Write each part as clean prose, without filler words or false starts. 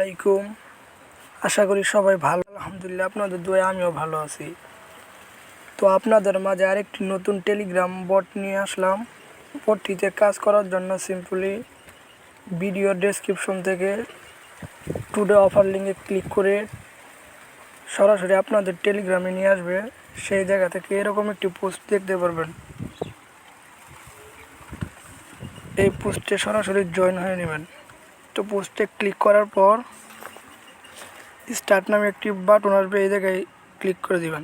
আলাইকুম। আশা করি সবাই ভালো। আলহামদুলিল্লাহ, আপনাদের দোয়ায় আমিও ভালো আছি। তো আপনাদের মাঝে আরেকটি নতুন টেলিগ্রাম বট নিয়ে আসলাম। বটটিতে কাজ করার জন্য সিম্পলি ভিডিও ডেসক্রিপশন থেকে টুডে অফার লিঙ্কে ক্লিক করে সরাসরি আপনাদের টেলিগ্রামে নিয়ে আসবে। সেই জায়গা থেকে এরকম একটি পোস্ট দেখতে পারবেন। এই পোস্টে সরাসরি জয়েন হয়ে নেবেন। তো পোস্টে ক্লিক করার পর স্টার্ট নামে একটি বাটন আসবে, এই জায়গায় ক্লিক করে দিবেন।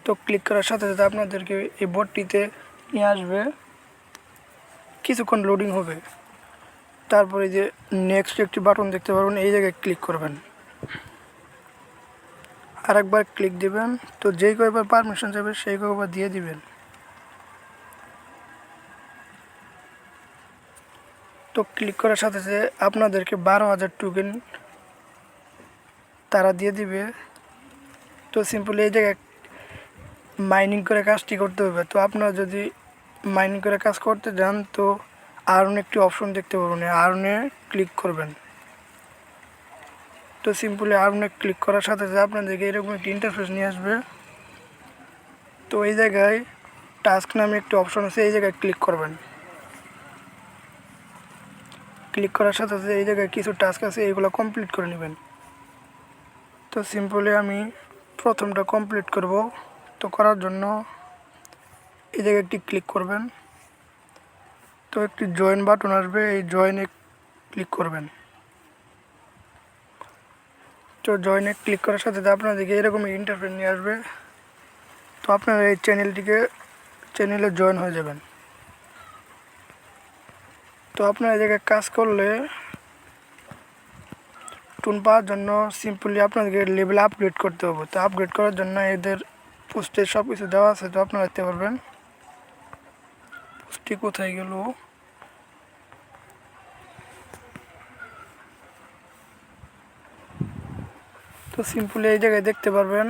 তো ক্লিক করার সাথে সাথে আপনাদেরকে এই বোর্ডটিতে নিয়ে আসবে, কিছুক্ষণ লোডিং হবে। তারপরে যে নেক্সট একটি বাটন দেখতে পারবেন, এই জায়গায় ক্লিক করবেন, আরেকবার ক্লিক দিবেন। তো যেই কয়বার পারমিশন যাবে সেই কয়বার দিয়ে দিবেন। তো ক্লিক করার সাথে সাথে আপনাদেরকে 12,000 টোকেন তারা দিয়ে দিবে। তো সিম্পলি এই জায়গায় মাইনিং করে কাজটি করতে হবে। তো আপনারা যদি মাইনিং করে কাজ করতে যান তো আর্ন একটি অপশন দেখতে পাবেন, আর্নে ক্লিক করবেন। তো সিম্পলি আর্নে ক্লিক করার সাথে সাথে আপনাদেরকে এরকম একটি ইন্টারফেস নিয়ে আসবে। তো এই জায়গায় টাস্ক নামে একটি অপশন আছে, এই জায়গায় ক্লিক করবেন। ক্লিক করার সাথে সাথে এই জায়গায় কিছু টাস্ক আছে, এইগুলো কমপ্লিট করে নেবেন। তো সিম্পলি আমি প্রথমটা কমপ্লিট করব। তো করার জন্য এই জায়গায় একটি ক্লিক করবেন। তো একটি জয়েন বাটন আসবে, এই জয়েনে ক্লিক করবেন। তো জয়েনে ক্লিক করার সাথে সাথে আপনাদেরকে এরকম ইন্টারফেস নিয়ে আসবে। তো আপনারা এই চ্যানেলে জয়েন হয়ে যাবেন। তো আপনারা এই জায়গায় কাজ করলে টুন পাওয়ার জন্য সিম্পলি আপনাদেরকে লেভেল আপগ্রেড করতে হবে। তো আপগ্রেড করার জন্য এদের পোস্টে সব কিছু দেওয়া আছে, তো আপনারা দেখতে পারবেন। পোস্টটি কোথায় গেল? তো সিম্পলি এই জায়গায় দেখতে পারবেন।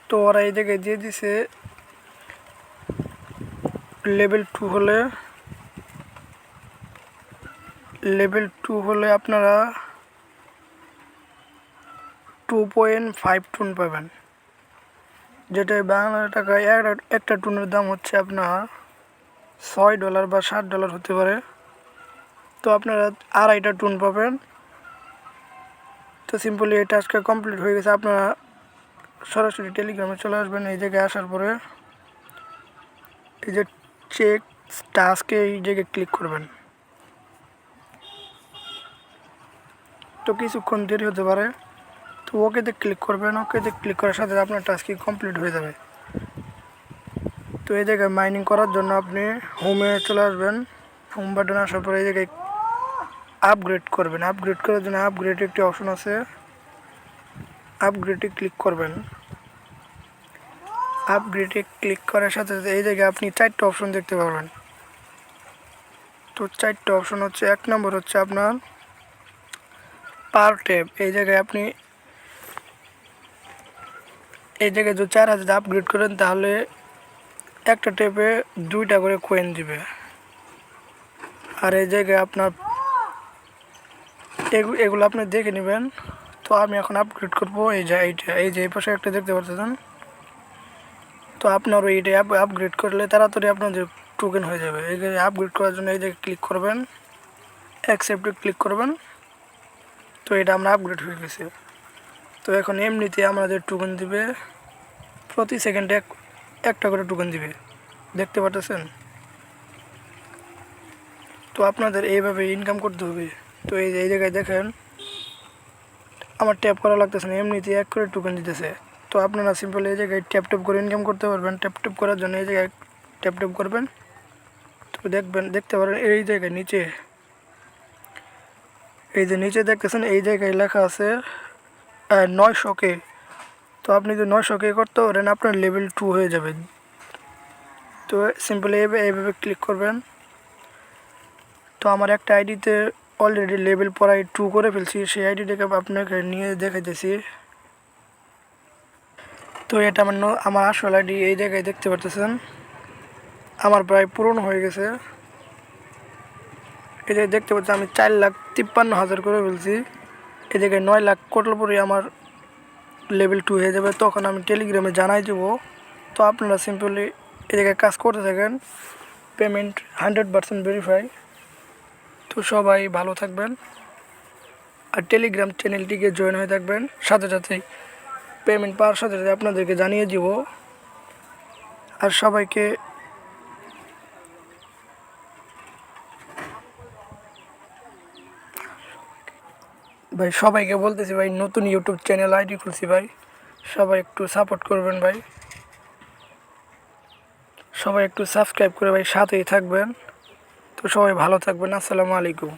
তো ওরা এই জায়গায় দিয়ে দিছে লেভেল 2 হলে আপনারা 2.5 টুন পাবেন, যেটা বাংলা টাকায় একটা টুনের দাম হচ্ছে আপনার $6 বা $7 হতে পারে। তো আপনারা 2.5টা টুন পাবেন। তো সিম্পলি এই টাস্কটা কমপ্লিট হয়ে গেছে। আপনারা সরাসরি টেলিগ্রামে চলে আসবেন। এই জায়গায় আসার পরে এই যে চেক টাস্কে এই জায়গায় ক্লিক করবেন। তো কিছুক্ষণ দেরি হতে পারে, তো ওকেতে ক্লিক করবেন। ওকেতে ক্লিক করার সাথে আপনার টাস্ক কমপ্লিট হয়ে যাবে। তো এই জায়গায় মাইনিং করার জন্য আপনি হোমে চলে আসবেন। হোম বাটনে আসার পরে এই জায়গায় আপগ্রেড করবেন। আপগ্রেড করার জন্য আপগ্রেড একটি অপশন আছে, আপগ্রেডে ক্লিক করবেন। আপগ্রেডে ক্লিক করার সাথে সাথে এই জায়গায় আপনি 4টা অপশন দেখতে পাবেন। তো 4টা অপশন হচ্ছে, 1 নম্বর হচ্ছে আপনার পার ট্যাব। এই জায়গায় আপনি এই জায়গায় যদি 4,000 আপগ্রেড করেন তাহলে একটা ট্যাবে 2টা করে কয়েন দিবে। আর এই জায়গায় আপনার এগুলো আপনি দেখে নেবেন। তো আমি এখন আপগ্রেড করবো। এই যে এই পাশে একটা দেখতে পাচ্ছেন। তো আপনারও এইটা আপগ্রেড করলে তাড়াতাড়ি আপনাদের টোকেন হয়ে যাবে। এই যে আপগ্রেড করার জন্য এই জায়গায় ক্লিক করবেন, অ্যাকসেপ্টে ক্লিক করবেন। তো এটা আমরা আপগ্রেড হয়ে গেছে। তো এখন এমনিতে আমাদের টোকেন দিবে, প্রতি সেকেন্ডে একটা করে টোকেন দিবে, দেখতে পাচ্ছেন। তো আপনাদের এইভাবে ইনকাম করতে হবে। তো এই জায়গায় দেখেন আমার ট্যাপ করা লাগতেছে না, এমনিতে 1 করে টোকেন দিতেছে। তো আপনারা সিম্পল এই জায়গায় ট্যাপ করে ইনকাম করতে পারবেন। ট্যাপ করার জন্য এই জায়গায় ট্যাপ করবেন। তো দেখতে পারেন এই জায়গায় নিচে, এই যে নিচে দেখতেছেন এই জায়গায় লেখা আছে 900K। তো আপনি যদি 900K করতে পারেন আপনার লেভেল 2 হয়ে যাবে। তো সিম্পলি এইভাবে ক্লিক করবেন। তো আমার একটা আইডিতে অলরেডি লেভেল পড়াই 2 করে ফেলছি, সেই আইডিটাকে আপনাকে নিয়ে দেখাইতেছি। তো এটা আমার আসল আইডি, এই জায়গায় দেখতে পারতেছেন আমার প্রায় পূরণ হয়ে গেছে। এই যে দেখতে পাচ্ছি আমি 4,53,000 করে ফেলছি। এই জায়গায় 9 লাখ করলে পরে আমার লেভেল 2 হয়ে যাবে, তখন আমি টেলিগ্রামে জানাই দেবো। তো আপনারা সিম্পলি এই জায়গায় কাজ করতে থাকেন, পেমেন্ট 100% ভেরিফাই। তো সবাই ভালো থাকবেন আর টেলিগ্রাম চ্যানেলটিকে জয়েন হয়ে থাকবেন, সাথে সাথেই পেমেন্ট পাওয়ার সাথে সাথে আপনাদেরকে জানিয়ে দিব। আর সবাইকে ভাই সবাইকে বলতেছি ভাই, নতুন ইউটিউব চ্যানেল আইডি খুলছি ভাই, সবাই একটু সাপোর্ট করবেন ভাই, সবাই একটু সাবস্ক্রাইব করে ভাই সাথেই থাকবেন। তো সবাই ভালো থাকবেন, আসসালামু আলাইকুম।